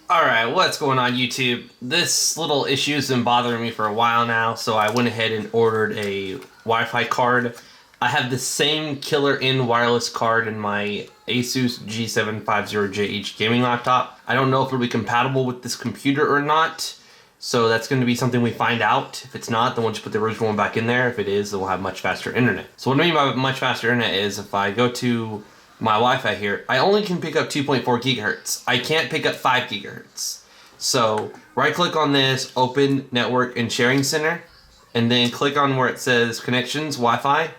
Alright, what's going on YouTube? This little issue's been bothering me for a while now, so I went ahead and ordered a Wi-Fi card. I have the same killer-in wireless card in my Asus G750JH gaming laptop. I don't know if it'll be compatible with this computer or not, so that's going to be something we find out. If it's not, then we'll just put the original one back in there. If it is, then we'll have much faster internet. So what I mean by much faster internet is if I go to my Wi-Fi here, I only can pick up 2.4 gigahertz. I can't pick up 5 gigahertz. So right click on this, open network and sharing center, and then click on where it says connections, Wi-Fi,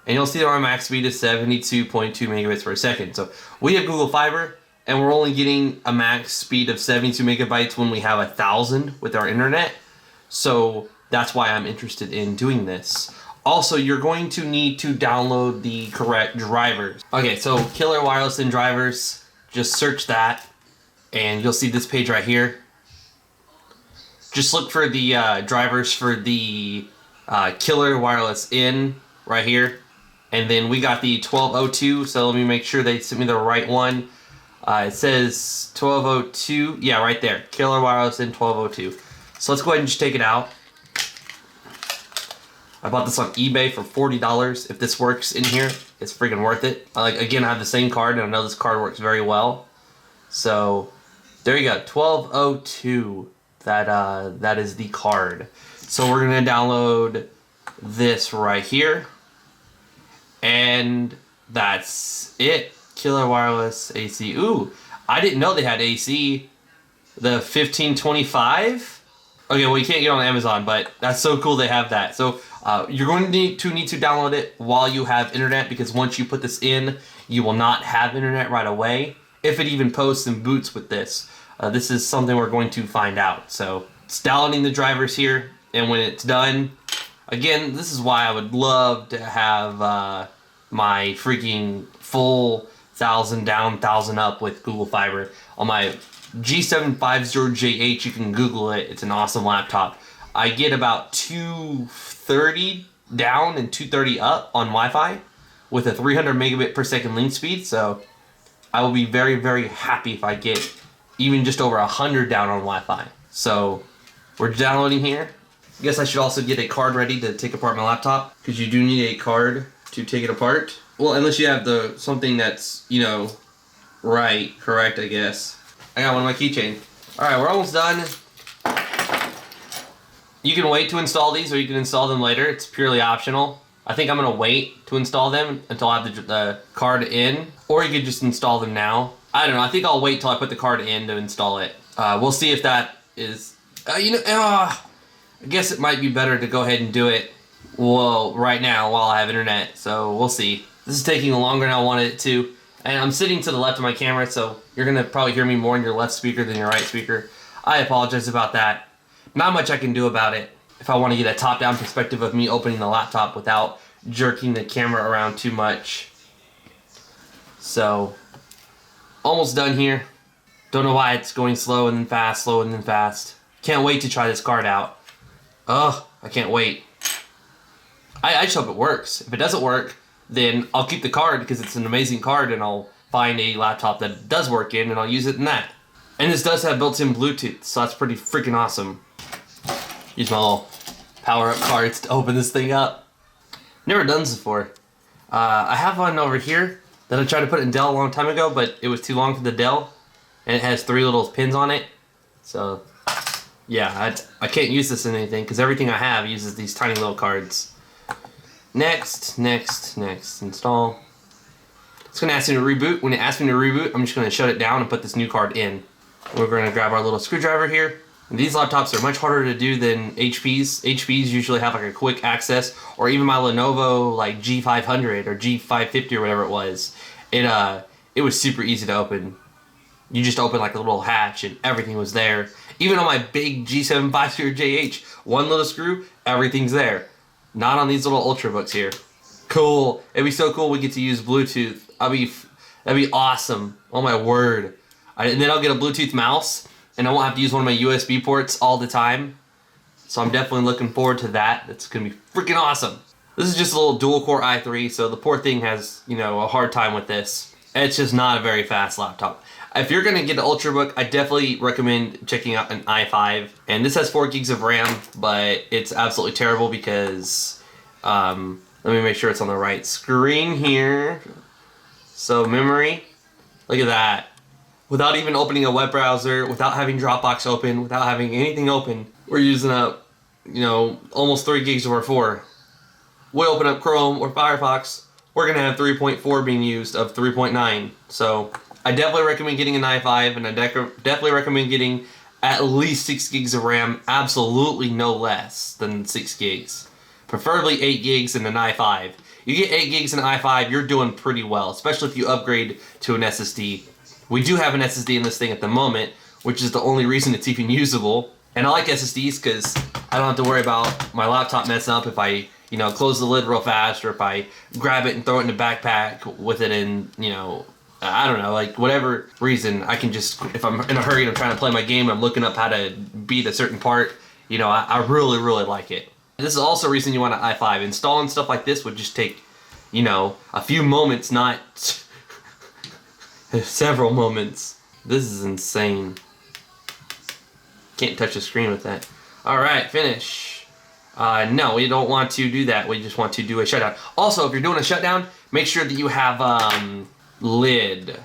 and you'll see that our max speed is 72.2 megabits per second. So we have Google Fiber, and we're only getting a max speed of 72 megabytes when we have 1,000 with our internet. So that's why I'm interested in doing this. Also, you're going to need to download the correct drivers. Okay, so Killer Wireless and drivers, just search that, and you'll see this page right here. Just look for the drivers for the Killer Wireless in right here. And then we got the 1202, so let me make sure they sent me the right one. It says 1202, yeah, right there. Killer Wireless in 1202. So let's go ahead and just take it out. I bought this on eBay for $40. If this works in here, it's freaking worth it. Again, I have the same card, and I know this card works very well. So, there you go, 1202. That is the card. So we're gonna download this right here, and that's it. Killer Wireless AC. Ooh, I didn't know they had AC. The 1525. Okay, well you can't get on Amazon, but that's so cool they have that. So you're going to need to download it while you have internet, because once you put this in, you will not have internet right away, if it even posts and boots with this. This is something we're going to find out. So it's downloading the drivers here, and when it's done, again, this is why I would love to have my freaking full 1,000 down, 1,000 up with Google Fiber on my G750JH. You can Google it. It's an awesome laptop. I get about 230 down and 230 up on Wi-Fi with a 300 megabit per second link speed. So I will be very, very happy if I get even just over 100 down on Wi-Fi. So we're downloading here. I guess I should also get a card ready to take apart my laptop, because you do need a card to take it apart. Well, unless you have something that's, correct, I guess. I got one on my keychain. Alright, we're almost done. You can wait to install these, or you can install them later. It's purely optional. I think I'm going to wait to install them until I have the card in. Or you could just install them now. I don't know. I think I'll wait till I put the card in to install it. We'll see if that is... I guess it might be better to go ahead and do it right now while I have internet. So we'll see. This is taking longer than I wanted it to. And I'm sitting to the left of my camera, so you're going to probably hear me more in your left speaker than your right speaker. I apologize about that. Not much I can do about it if I want to get a top-down perspective of me opening the laptop without jerking the camera around too much. So, almost done here. Don't know why it's going slow and then fast, slow and then fast. Can't wait to try this card out. Ugh, I can't wait. I just hope it works. If it doesn't work, then I'll keep the card because it's an amazing card, and I'll find a laptop that does work in, and I'll use it in that. And this does have built-in Bluetooth, so that's pretty freaking awesome. Use my little power-up cards to open this thing up. Never done this before. I have one over here that I tried to put in Dell a long time ago, but it was too long for the Dell, and it has 3 little pins on it. So, yeah, I can't use this in anything because everything I have uses these tiny little cards. Next, install. It's going to ask me to reboot. When it asks me to reboot, I'm just going to shut it down and put this new card in. We're going to grab our little screwdriver here. And these laptops are much harder to do than HP's. HP's usually have like a quick access, or even my Lenovo like G500 or G550 or whatever it was. It was super easy to open. You just open like a little hatch and everything was there. Even on my big G750JH, one little screw, everything's there. Not on these little Ultrabooks here. Cool. It'd be so cool we get to use Bluetooth. That'd be awesome. Oh my word. And then I'll get a Bluetooth mouse, and I won't have to use one of my USB ports all the time. So I'm definitely looking forward to that. That's going to be freaking awesome. This is just a little dual-core i3, so the poor thing has, a hard time with this. It's just not a very fast laptop. If you're going to get an Ultrabook, I definitely recommend checking out an i5. And this has 4 gigs of RAM, but it's absolutely terrible because, let me make sure it's on the right screen here. So memory, look at that. Without even opening a web browser, without having Dropbox open, without having anything open, we're using up, almost 3 gigs of our 4. We open up Chrome or Firefox, we're going to have 3.4 being used of 3.9. So I definitely recommend getting an i5, and I definitely recommend getting at least 6 gigs of RAM, absolutely no less than 6 gigs. Preferably 8 gigs in an i5. You get 8 gigs in an i5, you're doing pretty well, especially if you upgrade to an SSD. We do have an SSD in this thing at the moment, which is the only reason it's even usable. And I like SSDs because I don't have to worry about my laptop messing up if I close the lid real fast, or if I grab it and throw it in the backpack with it in, I don't know, like whatever reason, I can just, if I'm in a hurry and I'm trying to play my game, I'm looking up how to beat a certain part, I really, really like it. This is also a reason you want an i5. Installing stuff like this would just take, a few moments, not several moments. This is insane. Can't touch the screen with that. Alright, finish. No, we don't want to do that. We just want to do a shutdown. Also, if you're doing a shutdown, make sure that you have lid.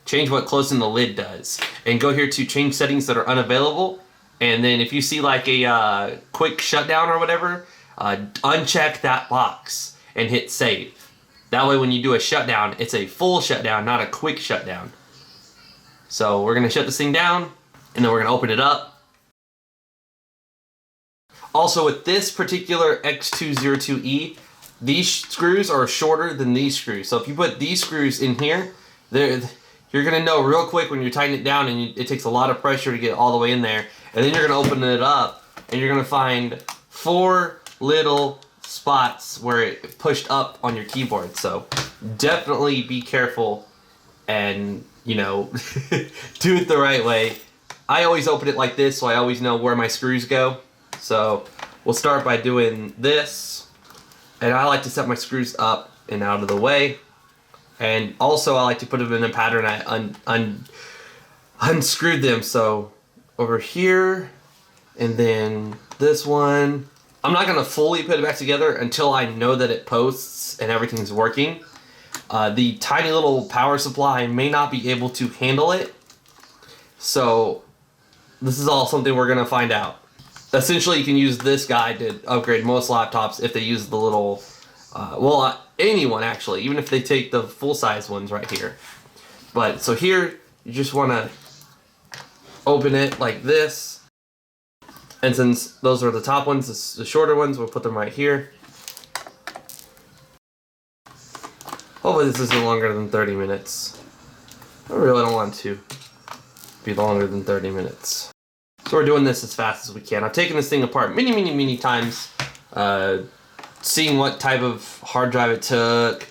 Change what closing the lid does. And go here to change settings that are unavailable. And then if you see like a quick shutdown or whatever, uncheck that box and hit save. That way when you do a shutdown, it's a full shutdown, not a quick shutdown. So we're going to shut this thing down, and then we're going to open it up. Also, with this particular X202E, these screws are shorter than these screws. So if you put these screws in here, you're going to know real quick when you tighten it down, and it takes a lot of pressure to get all the way in there. And then you're going to open it up, and you're going to find 4 little spots where it pushed up on your keyboard. So definitely be careful and, do it the right way. I always open it like this, so I always know where my screws go. So we'll start by doing this, and I like to set my screws up and out of the way, and also I like to put them in a pattern. I unscrewed them, so over here, and then this one. I'm not going to fully put it back together until I know that it posts and everything's working. The tiny little power supply may not be able to handle it, so this is all something we're going to find out. Essentially, you can use this guide to upgrade most laptops if they use the little, anyone actually, even if they take the full-size ones right here. But, so here, you just want to open it like this. And since those are the top ones, the shorter ones, we'll put them right here. Hopefully this isn't longer than 30 minutes. I really don't want to be longer than 30 minutes. So we're doing this as fast as we can. I've taken this thing apart many times, seeing what type of hard drive it took,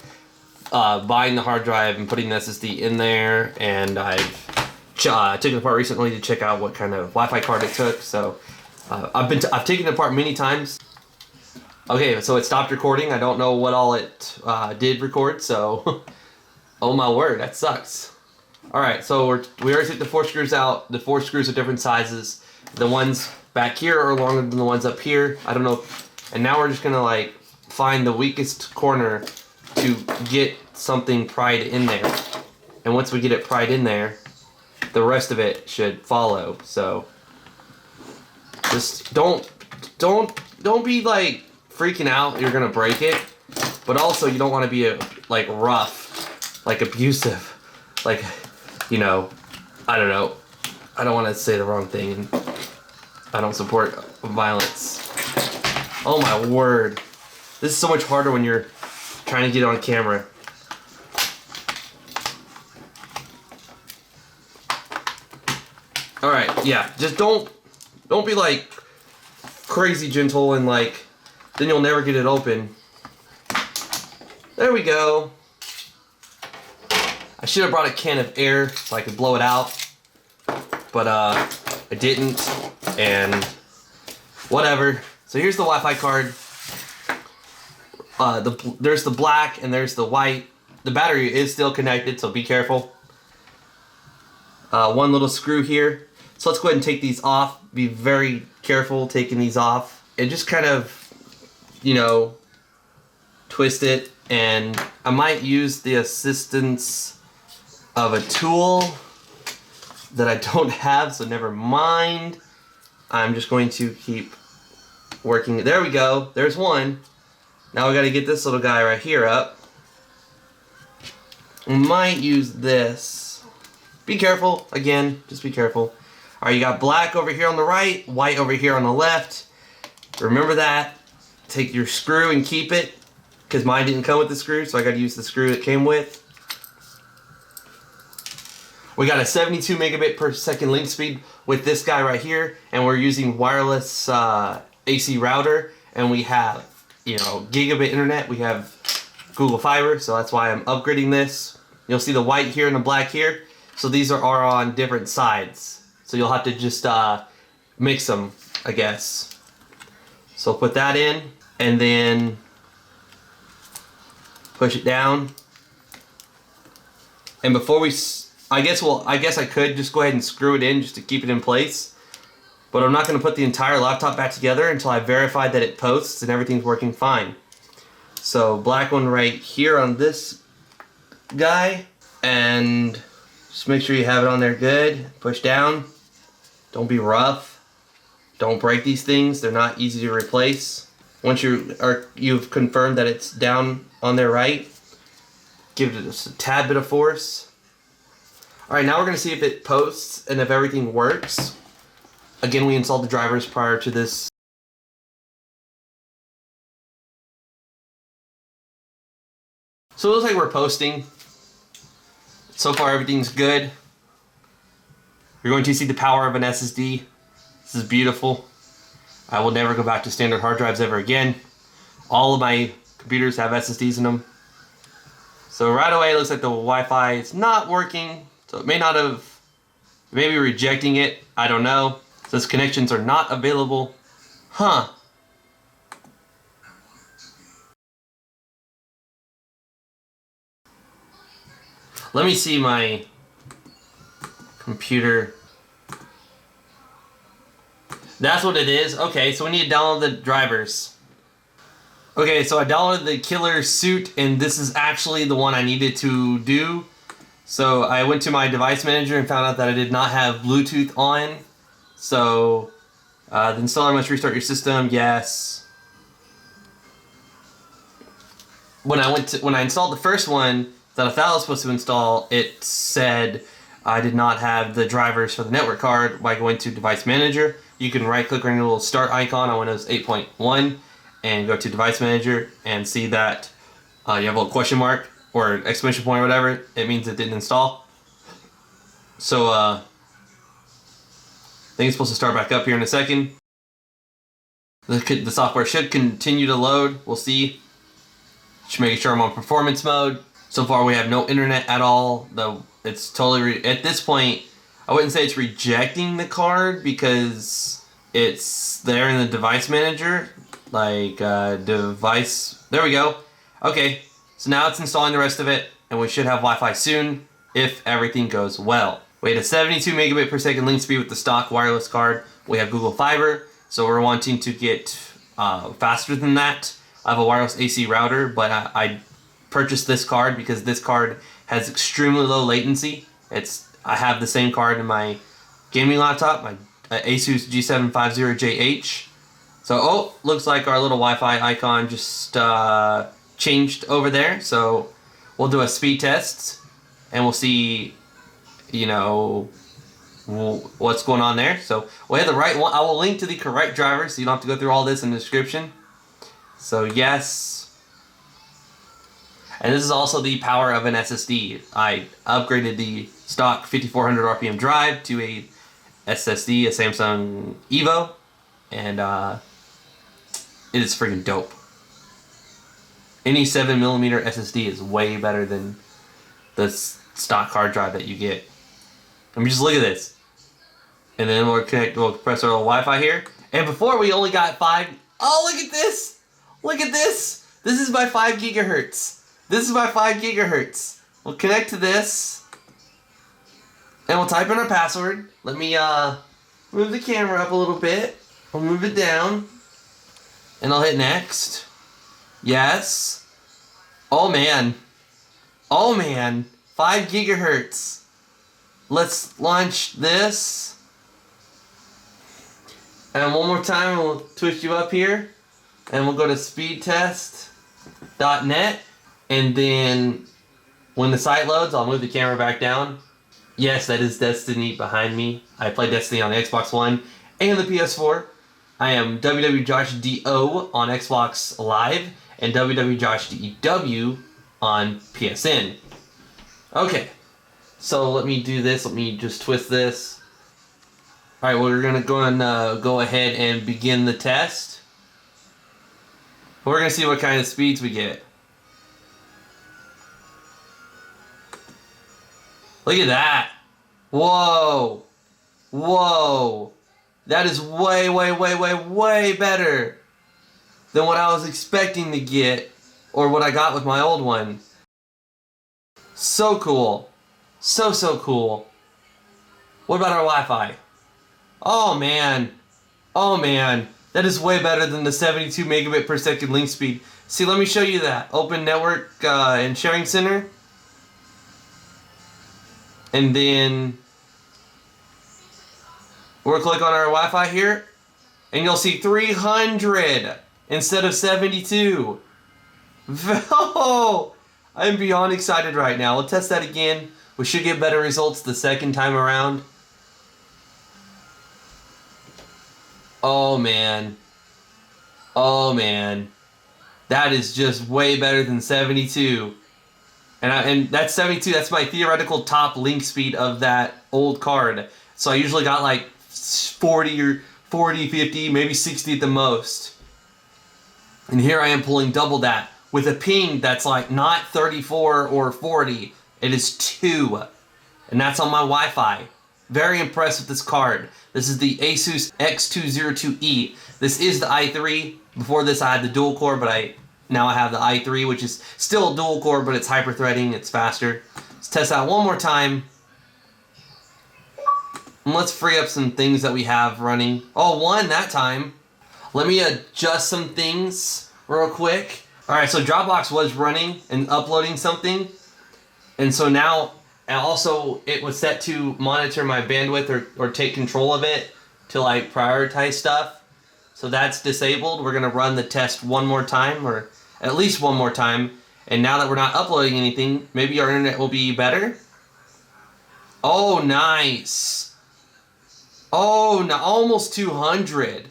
buying the hard drive and putting the SSD in there, and I've taken it apart recently to check out what kind of Wi-Fi card it took. So I've taken it apart many times. Okay, so it stopped recording. I don't know what all it did record, so oh my word, that sucks. Alright, so we already took the 4 screws out. The 4 screws are different sizes. The ones back here are longer than the ones up here. I don't know. And now we're just gonna like find the weakest corner to get something pried in there. And once we get it pried in there, the rest of it should follow. So just don't be like freaking out you're gonna break it, but also you don't want to be like rough, like abusive, like, I don't know, I don't want to say the wrong thing, and I don't support violence. Oh my word, this is so much harder when you're trying to get on camera. Alright, yeah, just don't be like crazy gentle, and like then you'll never get it open. There we go. I should have brought a can of air so I could blow it out, but I didn't, and whatever. So here's the Wi-Fi card. There's the black and there's the white. the battery is still connected, so be careful. One little screw here. So let's go ahead and take these off. Be very careful taking these off. And just kind of, you know, twist it. And I might use the assistance of a tool that I don't have, so never mind. I'm just going to keep working. There we go. There's one. Now we got to get this little guy right here up. We might use this. Be careful. Again, just be careful. Alright, you got black over here on the right, white over here on the left. Remember that. Take your screw and keep it, because mine didn't come with the screw, so I got to use the screw it came with. We got a 72 megabit per second link speed with this guy right here, and we're using wireless AC router, and we have, you know, gigabit internet. We have Google Fiber, so that's why I'm upgrading this. You'll see the white here and the black here. So these are on different sides. So you'll have to just mix them, I guess. So put that in, and then push it down. And before we, I guess I could just go ahead and screw it in just to keep it in place. But I'm not going to put the entire laptop back together until I verify that it posts and everything's working fine. So black one right here on this guy, and just make sure you have it on there good. Push down. Don't be rough. Don't break these things. They're not easy to replace. Once you've confirmed that it's down on there right, give it just a tad bit of force. Alright, now we're going to see if it posts and if everything works. Again, we installed the drivers prior to this. So it looks like we're posting. So far everything's good. You're going to see the power of an SSD. This is beautiful. I will never go back to standard hard drives ever again. All of my computers have SSDs in them. So right away it looks like the Wi-Fi is not working. So it may not have, maybe rejecting it. I don't know. It says connections are not available. Huh. Let me see my computer. That's what it is. Okay, so we need to download the drivers. Okay, so I downloaded the killer suit, and this is actually the one I needed to do. So I went to my device manager and found out that I did not have Bluetooth on. So the installer must restart your system. Yes. When I installed the first one that I thought I was supposed to install, it said I did not have the drivers for the network card. By going to device manager, you can right click on your little start icon on Windows 8.1 and go to device manager and see that you have a little question mark or exclamation point or whatever. It means it didn't install. So I think it's supposed to start back up here in a second. The software should continue to load. We'll see. Just making sure I'm on performance mode. So far we have no internet at all. Though it's totally at this point, I wouldn't say it's rejecting the card because it's there in the device manager. Like device. There we go. Okay. So now it's installing the rest of it, and we should have Wi-Fi soon if everything goes well. We had a 72 megabit per second link speed with the stock wireless card. We have Google Fiber, so we're wanting to get faster than that. I have a wireless AC router, but I purchased this card because this card has extremely low latency. I have the same card in my gaming laptop, my Asus G750JH. So, looks like our little Wi-Fi icon just changed over there. So we'll do a speed test and we'll see, you know, what's going on there. So we have the right one. I will link to the correct driver so you don't have to go through all this in the description. So yes. And this is also the power of an SSD. I upgraded the stock 5400 RPM drive to a SSD, a Samsung Evo, and it is freaking dope. Any 7mm SSD is way better than the stock hard drive that you get. I mean, just look at this. And then we'll press our little Wi-Fi here. And before we only got 5. Oh, look at this! Look at this! This is my 5 gigahertz. This is my 5 gigahertz. We'll connect to this. And we'll type in our password. Let me move the camera up a little bit. I'll move it down. And I'll hit next. Yes. Oh man. Oh man. 5 gigahertz. Let's launch this. And one more time, we'll twist you up here. And we'll go to speedtest.net. And then when the site loads, I'll move the camera back down. Yes, that is Destiny behind me. I play Destiny on the Xbox One and the PS4. I am wwjoshdew on Xbox Live and wwjoshdew on PSN. Okay, so let me do this. Let me just twist this. Alright, well, we're going to go ahead and begin the test. We're going to see what kind of speeds we get. Look at that. Whoa. Whoa. That is way, way, way, way, way better than what I was expecting to get or what I got with my old one. So cool. So cool. What about our Wi-Fi? Oh man. Oh man. That is way better than the 72 megabit per second link speed. See, let me show you that. Open Network and Sharing Center. And then we'll click on our Wi-Fi here. And you'll see 300 instead of 72. Oh, I'm beyond excited right now. We'll test that again. We should get better results the second time around. Oh man. Oh man. That is just way better than 72. And that's 72, that's my theoretical top link speed of that old card. So I usually got like 40, 50, maybe 60 at the most. And here I am pulling double that with a ping that's like not 34 or 40. It is 2. And that's on my Wi-Fi. Very impressed with this card. This is the Asus X202E. This is the i3. Before this I had the dual core, but now I have the i3, which is still dual core, but it's hyper-threading. It's faster. Let's test out one more time. And let's free up some things that we have running. Oh, one that time. Let me adjust some things real quick. Alright, so Dropbox was running and uploading something. And so now, and also it was set to monitor my bandwidth or take control of it to like prioritize stuff. So that's disabled. We're going to run the test one more time, or at least one more time. And now that we're not uploading anything, maybe our internet will be better. Oh, nice. Oh, no, almost 200.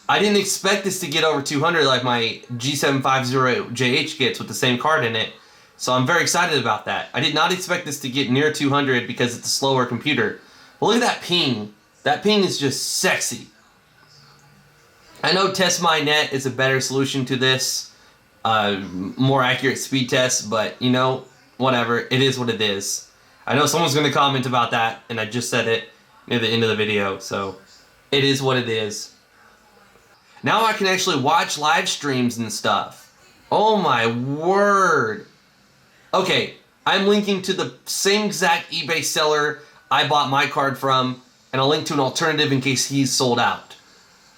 I didn't expect this to get over 200 like my G750JH gets with the same card in it. So I'm very excited about that. I did not expect this to get near 200 because it's a slower computer. But look at that ping. That ping is just sexy. I know TestMyNet is a better solution to this. More accurate speed test, but you know, whatever. It is what it is. I know someone's going to comment about that, and I just said it near the end of the video, so it is what it is. Now I can actually watch live streams and stuff. Oh my word. Okay, I'm linking to the same exact eBay seller I bought my card from, and I'll link to an alternative in case he's sold out.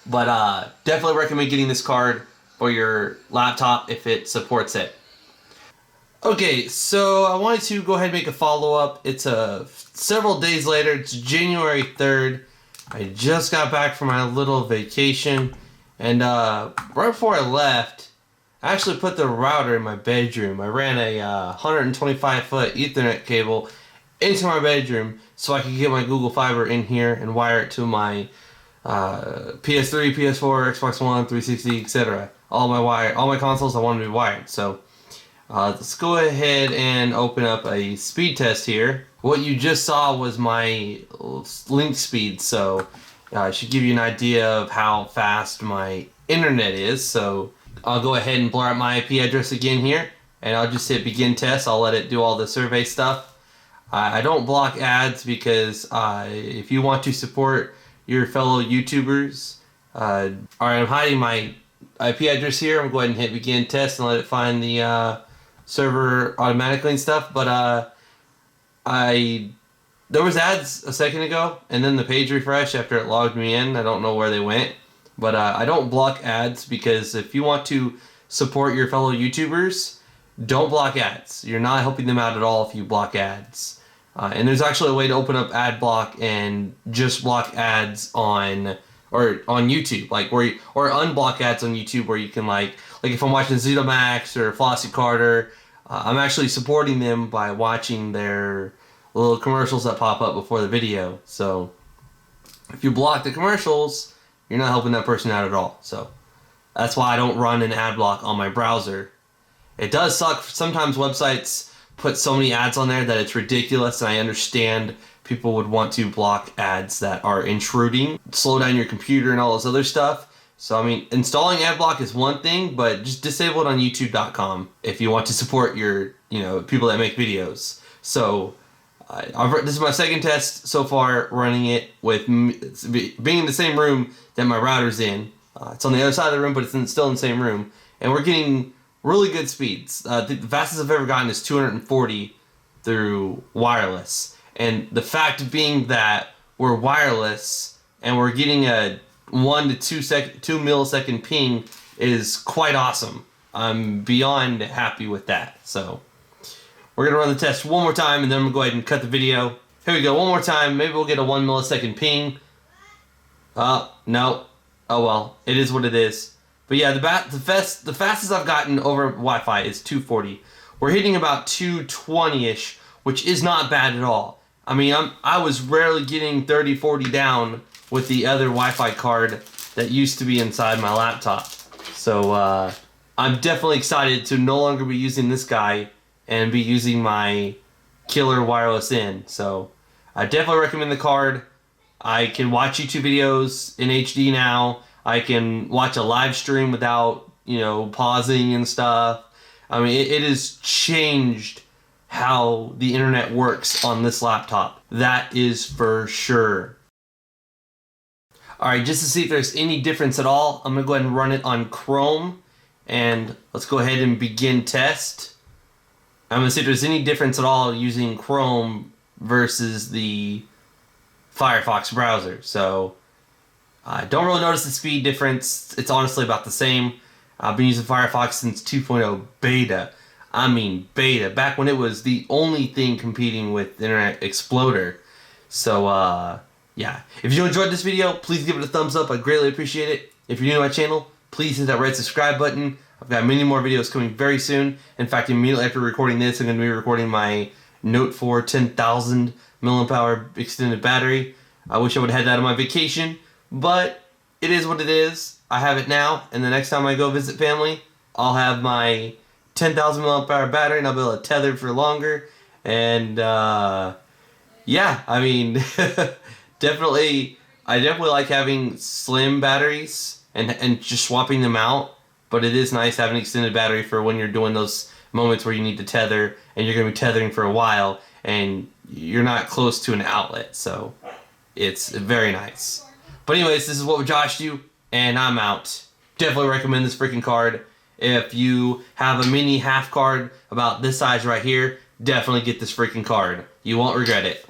But definitely recommend getting this card for your laptop if it supports it. Okay, so I wanted to go ahead and make a follow-up. It's several days later. It's January 3rd. I just got back from my little vacation. And right before I left, I actually put the router in my bedroom. I ran a 125-foot Ethernet cable into my bedroom so I could get my Google Fiber in here and wire it to my PS3, PS4, Xbox One, 360, etc. All my consoles I want to be wired. So let's go ahead and open up a speed test here. What you just saw was my link speed, so it should give you an idea of how fast my internet is. So I'll go ahead and blur out my IP address again here, and I'll just hit begin test. I'll let it do all the survey stuff. I don't block ads because if you want to support your fellow YouTubers, alright, I'm hiding my IP address here. I'm going to go ahead and hit begin test and let it find the server automatically and stuff, but there was ads a second ago, and then the page refreshed after it logged me in. I don't know where they went, but I don't block ads because if you want to support your fellow YouTubers, don't block ads. You're not helping them out at all if you block ads. And there's actually a way to open up ad block and just block ads on YouTube, like or unblock ads on YouTube where you can like if I'm watching Zetomax or Flossie Carter, I'm actually supporting them by watching their little commercials that pop up before the video. So if you block the commercials, you're not helping that person out at all. So that's why I don't run an ad block on my browser. It does suck. Sometimes websites put so many ads on there that it's ridiculous, and I understand people would want to block ads that are intruding, slow down your computer and all this other stuff. So, I mean, installing ad block is one thing, but just disable it on youtube.com if you want to support your, people that make videos. So, this is my second test so far running it with being in the same room that my router's in. It's on the other side of the room, but it's still in the same room. And we're getting really good speeds. The fastest I've ever gotten is 240 through wireless. And the fact being that we're wireless and we're getting a 1 to 2 millisecond ping is quite awesome. I'm beyond happy with that. So we're going to run the test one more time, and then I'm going to go ahead and cut the video. Here we go, one more time. Maybe we'll get a 1 millisecond ping. No. Oh well, it is what it is. But yeah, the fastest I've gotten over Wi-Fi is 240. We're hitting about 220-ish, which is not bad at all. I mean, I was rarely getting 30, 40 down with the other Wi-Fi card that used to be inside my laptop. So I'm definitely excited to no longer be using this guy and be using my killer wireless in. So I definitely recommend the card. I can watch YouTube videos in HD now. I can watch a live stream without, pausing and stuff. I mean, it has changed how the internet works on this laptop. That is for sure. Alright, just to see if there's any difference at all, I'm going to go ahead and run it on Chrome. And let's go ahead and begin test. I'm going to see if there's any difference at all using Chrome versus the Firefox browser. So I don't really notice the speed difference. It's honestly about the same. I've been using Firefox since 2.0 beta. I mean beta, back when it was the only thing competing with Internet Explorer. So yeah, if you enjoyed this video, please give it a thumbs up. I greatly appreciate it. If you're new to my channel, please hit that red subscribe button. I've got many more videos coming very soon. In fact, immediately after recording this, I'm going to be recording my Note 4 10,000 mAh extended battery. I wish I would have had that on my vacation, but it is what it is. I have it now, and the next time I go visit family, I'll have my 10,000 mAh battery, and I'll be able to tether for longer. And yeah, I mean, I definitely like having slim batteries and just swapping them out. But it is nice having an extended battery for when you're doing those moments where you need to tether, and you're going to be tethering for a while, and you're not close to an outlet. So it's very nice. But anyways, this is wwjoshdew, and I'm out. Definitely recommend this freaking card. If you have a mini half card about this size right here, definitely get this freaking card. You won't regret it.